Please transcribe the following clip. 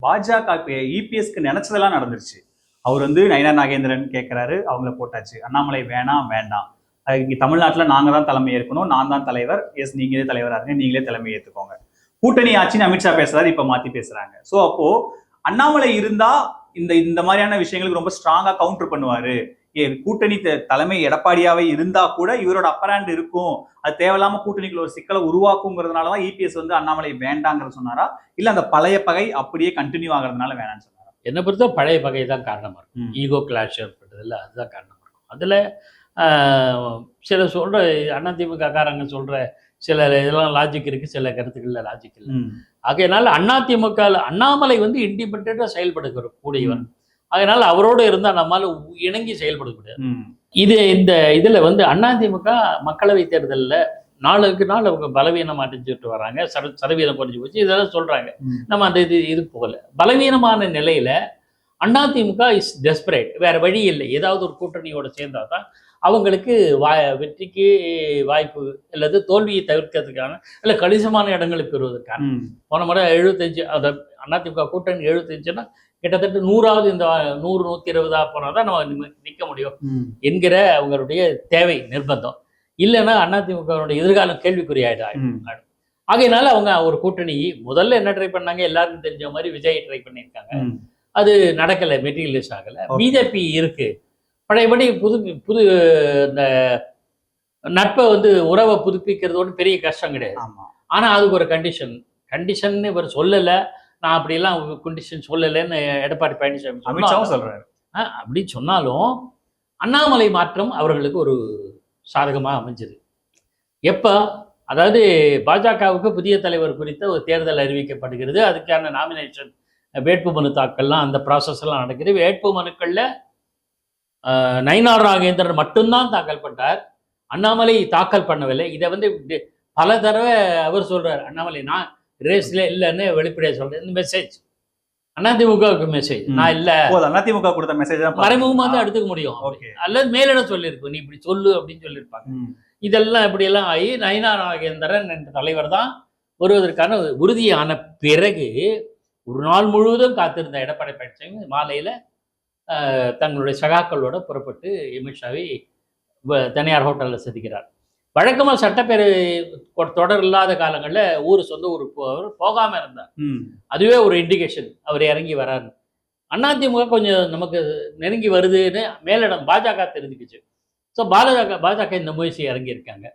பாஜக இபிஎஸ்க்கு நினைச்சதெல்லாம் நடந்துருச்சு. அவர் நயினார் நாகேந்திரன் கேட்கிறாரு, அவங்கள போட்டாச்சு. அண்ணாமலை வேணாம் வேண்டாம், இங்க தமிழ்நாட்டுல நாங்க தான் தலைமை ஏற்கணும், நான் தான் தலைவர், எஸ் நீங்களே தலைவரா இருங்க, நீங்களே தலைமை ஏற்றுக்கோங்க. கூட்டணி ஆட்சின்னு அமித்ஷா பேசுறாரு, இப்ப மாத்தி பேசுறாங்க. சோ அப்போ அண்ணாமலை இருந்தா இந்த மாதிரியான விஷயங்களுக்கு ரொம்ப ஸ்ட்ராங்கா கவுண்டர் பண்ணுவாரு. கூட்டணி தலைமை எடப்பாடியாவே இருந்தா கூட இவரோட அப்பராண்ட் இருக்கும், அது தேவையில்லாம கூட்டணிக்குள்ள ஒரு சிக்கலை உருவாக்குங்கிறதுனாலதான் இபிஎஸ் அண்ணாமலை வேண்டாங்கிறது சொன்னாரா, இல்ல அந்த பழைய பகை அப்படியே கண்டினியூ ஆகிறதுனால வேணாம்னு சொன்னாரா? என்னை பொறுத்த பழைய பகை தான் காரணமா இருக்கும். ஈகோ கிளாஷ் ஏற்பட்டதில்ல, அதுதான் காரணமா இருக்கும். அதுல சில சொல்ற அதிமுக காரங்க சொல்ற சில இதெல்லாம் லாஜிக் இருக்கு, சில கருத்துக்கள்ல லாஜிக் இல்லை. ஆகையினால அதிமுக அண்ணாமலை இண்டிபெண்டா செயல்படுகிற கூடியவன். அதனால அவரோடு இருந்தா நம்மால இணங்கி செயல்படக்கூடாது. இந்த இதுல அதிமுக மக்களவை தேர்தலில் நாளுக்கு நாள் அவங்க பலவீனம் அடைஞ்சிட்டு வராங்க, சதவீதம் குறைஞ்சி போச்சு, இதெல்லாம் சொல்றாங்க. நம்ம அந்த இது போகல. பலவீனமான நிலையில அதிமுக இஸ் டெஸ்பரேட், வேற வழி இல்லை. ஏதாவது ஒரு கூட்டணியோட சேர்ந்தா தான் அவங்களுக்கு வெற்றிக்கு வாய்ப்பு அல்லது தோல்வியை தவிர்க்கிறதுக்கான இல்லை கணிசமான இடங்களை பெறுவதற்கான. போன முறை 75, அந்த அதிமுக கூட்டணி 75ன்னா கிட்டத்தட்ட 100வது இந்த 100 120 போனால் தான் நம்ம நிற்க முடியும் என்கிற அவங்களுடைய தேவை நிர்பந்தம். இல்லைன்னா அதிமுகவுடைய எதிர்காலம் கேள்விக்குறியாயிடும். ஆகையினால அவங்க ஒரு கூட்டணி முதல்ல என்ன ட்ரை பண்ணாங்க, எல்லாருக்கும் தெரிஞ்ச மாதிரி விஜய் ட்ரை பண்ணியிருக்காங்க, அது நடக்கலை, மெட்டீரியலைஸ் ஆகலை. பிஜேபி இருக்கு, பழையபடி புது இந்த நட்பை உறவை புதுப்பிக்கிறது ஒன்றும் பெரிய கஷ்டம் கிடையாது. ஆனால் அதுக்கு ஒரு கண்டிஷன் இவர் சொல்லலை, நான் அப்படியெல்லாம் கண்டிஷன் சொல்லலைன்னு எடப்பாடி பழனிசாமி சொல்றாரு. அப்படின்னு சொன்னாலும் அண்ணாமலை மாற்றம் அவர்களுக்கு ஒரு சாதகமாக அமைஞ்சது. எப்போ, அதாவது பாஜகவுக்கு புதிய தலைவர் குறித்த ஒரு தேர்தல் அறிவிக்கப்படுகிறது, அதுக்கான நாமினேஷன் வேட்புமனு தாக்கல்லாம் அந்த ப்ராசஸ் எல்லாம் நடக்குது. வேட்பு மனுக்களில் நயினார் நாகேந்திரன் மட்டும்தான் தாக்கல் பண்ணார், அண்ணாமலை தாக்கல் பண்ணவில்லை. இதை பல தடவை அவர் சொல்றார், அண்ணாமலை நான் ரேஸ்ல இல்லைன்னு வெளிப்படையா சொல்றேன். இந்த மெசேஜ் அதிமுகவுக்கு மெசேஜ், நான் இல்ல, அதிமுக கொடுத்த மெசேஜ் மறைமுகமா தான் எடுத்துக்க முடியும், அல்லது மேலிடம் சொல்லியிருக்கும், நீ இப்படி சொல்லு அப்படின்னு சொல்லியிருப்பாங்க. இதெல்லாம் இப்படியெல்லாம் ஆகி நயினார் நாகேந்திரன் என்ற தலைவர் தான் வருவதற்கான உறுதியான பிறகு ஒரு நாள் முழுவதும் காத்திருந்த எடப்பாடி பழனிசாமி மாலையில தங்களுடைய சகாக்களோட புறப்பட்டு அமித்ஷாவை தனியார் ஹோட்டலில் சந்திக்கிறார். வழக்கமாக சட்டப்பேரவை தொடர் இல்லாத காலங்களில் சொந்த ஊருக்கு போகாமல் இருந்தார். அதுவே ஒரு இண்டிகேஷன் அவர் இறங்கி வராரு. அதிமுக கொஞ்சம் நமக்கு நெருங்கி வருதுன்னு மேலிடம் பாஜக தெரிஞ்சுக்கிச்சு. ஸோ பாஜக இந்த முயற்சி இறங்கியிருக்காங்க.